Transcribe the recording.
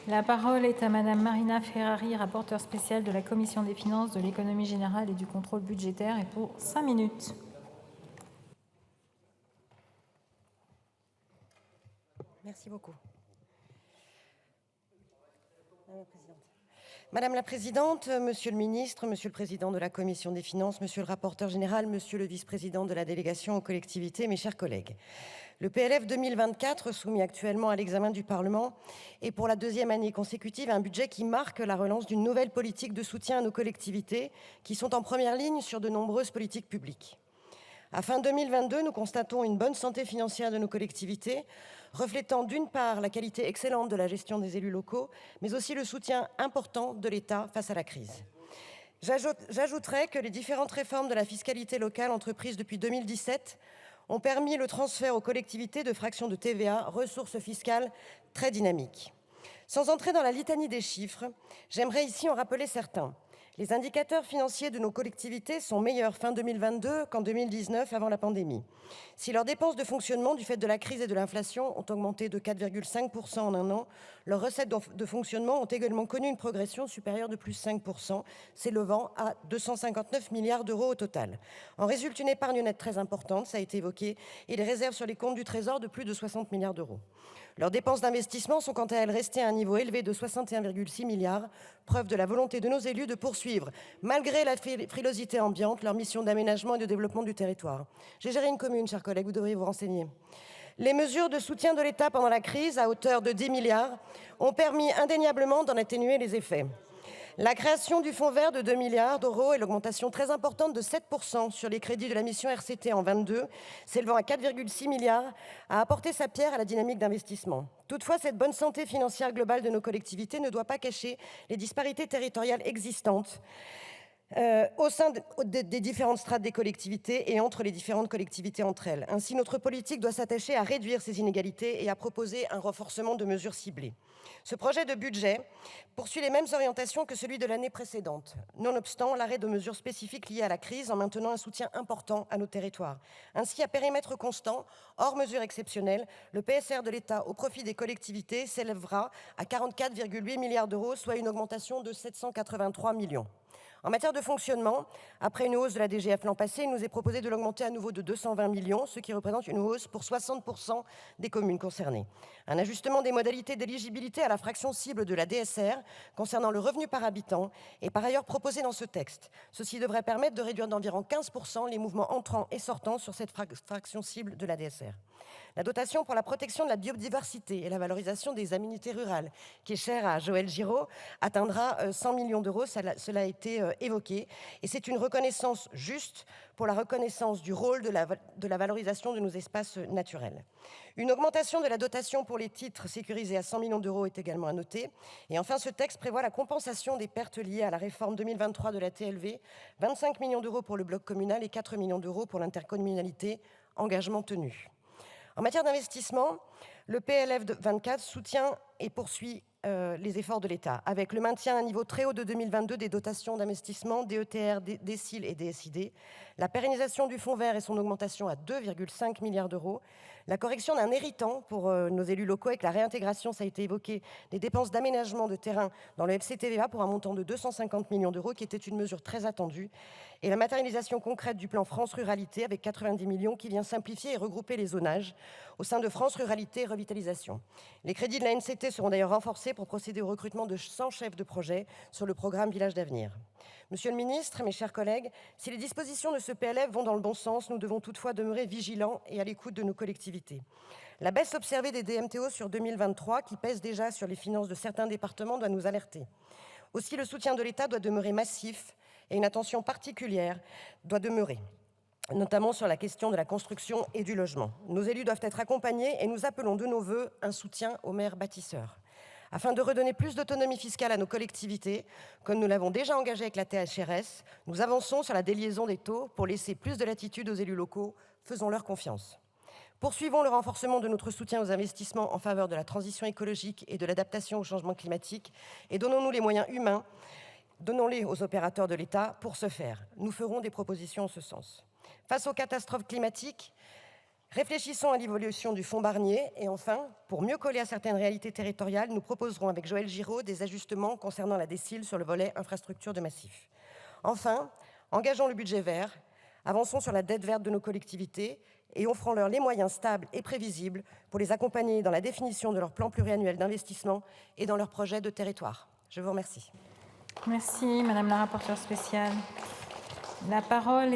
La parole est à Madame Marina Ferrari, rapporteure spéciale de la Commission des finances, de l'économie générale et du contrôle budgétaire, et pour 5 minutes. Merci beaucoup. Madame la Présidente, Monsieur le Ministre, Monsieur le Président de la Commission des finances, Monsieur le rapporteur général, Monsieur le Vice-président de la délégation aux collectivités, mes chers collègues. Le PLF 2024, soumis actuellement à l'examen du Parlement, est pour la deuxième année consécutive un budget qui marque la relance d'une nouvelle politique de soutien à nos collectivités qui sont en première ligne sur de nombreuses politiques publiques. À fin 2022, nous constatons une bonne santé financière de nos collectivités, reflétant d'une part la qualité excellente de la gestion des élus locaux, mais aussi le soutien important de l'État face à la crise. J'ajouterai que les différentes réformes de la fiscalité locale entreprises depuis 2017 ont permis le transfert aux collectivités de fractions de TVA, ressources fiscales très dynamiques. Sans entrer dans la litanie des chiffres, j'aimerais ici en rappeler certains. Les indicateurs financiers de nos collectivités sont meilleurs fin 2022 qu'en 2019 avant la pandémie. Si leurs dépenses de fonctionnement du fait de la crise et de l'inflation ont augmenté de 4,5% en un an, leurs recettes de fonctionnement ont également connu une progression supérieure de plus 5%, s'élevant à 259 milliards d'euros au total. En résulte une épargne nette très importante, ça a été évoqué, et des réserves sur les comptes du Trésor de plus de 60 milliards d'euros. Leurs dépenses d'investissement sont quant à elles restées à un niveau élevé de 61,6 milliards, preuve de la volonté de nos élus de poursuivre, malgré la frilosité ambiante, leur mission d'aménagement et de développement du territoire. J'ai géré une commune, chers collègues, vous devriez vous renseigner. Les mesures de soutien de l'État pendant la crise, à hauteur de 10 milliards, ont permis indéniablement d'en atténuer les effets. La création du fonds vert de 2 milliards d'euros et l'augmentation très importante de 7% sur les crédits de la mission RCT en 22, s'élevant à 4,6 milliards, a apporté sa pierre à la dynamique d'investissement. Toutefois, cette bonne santé financière globale de nos collectivités ne doit pas cacher les disparités territoriales existantes au sein des différentes strates des collectivités et entre les différentes collectivités entre elles. Ainsi, notre politique doit s'attacher à réduire ces inégalités et à proposer un renforcement de mesures ciblées. Ce projet de budget poursuit les mêmes orientations que celui de l'année précédente, nonobstant l'arrêt de mesures spécifiques liées à la crise en maintenant un soutien important à nos territoires. Ainsi, à périmètre constant, hors mesures exceptionnelles, le PSR de l'État au profit des collectivités s'élèvera à 44,8 milliards d'euros, soit une augmentation de 783 millions. En matière de fonctionnement, après une hausse de la DGF l'an passé, il nous est proposé de l'augmenter à nouveau de 220 millions, ce qui représente une hausse pour 60% des communes concernées. Un ajustement des modalités d'éligibilité à la fraction cible de la DSR concernant le revenu par habitant est par ailleurs proposé dans ce texte. Ceci devrait permettre de réduire d'environ 15% les mouvements entrants et sortants sur cette fraction cible de la DSR. La dotation pour la protection de la biodiversité et la valorisation des aménités rurales, qui est chère à Joël Giraud, atteindra 100 millions d'euros, cela a été évoqué. Et c'est une reconnaissance juste pour la reconnaissance du rôle de la valorisation de nos espaces naturels. Une augmentation de la dotation pour les titres sécurisés à 100 millions d'euros est également à noter. Et enfin, ce texte prévoit la compensation des pertes liées à la réforme 2023 de la TLV, 25 millions d'euros pour le bloc communal et 4 millions d'euros pour l'intercommunalité, engagement tenu. En matière d'investissement, le PLF 24 soutient et poursuit les efforts de l'État, avec le maintien à un niveau très haut de 2022 des dotations d'investissement, DETR, DSIL et DSID, la pérennisation du fonds vert et son augmentation à 2,5 milliards d'euros, la correction d'un héritant pour nos élus locaux avec la réintégration, ça a été évoqué, des dépenses d'aménagement de terrain dans le FCTVA pour un montant de 250 millions d'euros, qui était une mesure très attendue, et la matérialisation concrète du plan France Ruralité avec 90 millions qui vient simplifier et regrouper les zonages au sein de France Ruralité Revitalisation. Les crédits de la NCT seront d'ailleurs renforcés pour procéder au recrutement de 100 chefs de projet sur le programme Village d'avenir. Monsieur le ministre, mes chers collègues, si les dispositions de ce PLF vont dans le bon sens, nous devons toutefois demeurer vigilants et à l'écoute de nos collectivités. La baisse observée des DMTO sur 2023, qui pèse déjà sur les finances de certains départements, doit nous alerter. Aussi, le soutien de l'État doit demeurer massif et une attention particulière doit demeurer, notamment sur la question de la construction et du logement. Nos élus doivent être accompagnés et nous appelons de nos vœux un soutien aux maires bâtisseurs. Afin de redonner plus d'autonomie fiscale à nos collectivités, comme nous l'avons déjà engagé avec la THRS, nous avançons sur la déliaison des taux pour laisser plus de latitude aux élus locaux. Faisons-leur confiance. Poursuivons le renforcement de notre soutien aux investissements en faveur de la transition écologique et de l'adaptation au changement climatique et donnons-nous les moyens humains, donnons-les aux opérateurs de l'État pour ce faire. Nous ferons des propositions en ce sens. Face aux catastrophes climatiques, Réfléchissons à l'évolution du fonds Barnier. Et enfin, pour mieux coller à certaines réalités territoriales, nous proposerons avec Joël Giraud des ajustements concernant la DSIL sur le volet infrastructure de massif. Enfin, engageons le budget vert, avançons sur la dette verte de nos collectivités et offrons-leur les moyens stables et prévisibles pour les accompagner dans la définition de leur plan pluriannuel d'investissement et dans leurs projets de territoire. Je vous remercie. Merci, Madame la rapporteure spéciale. La parole est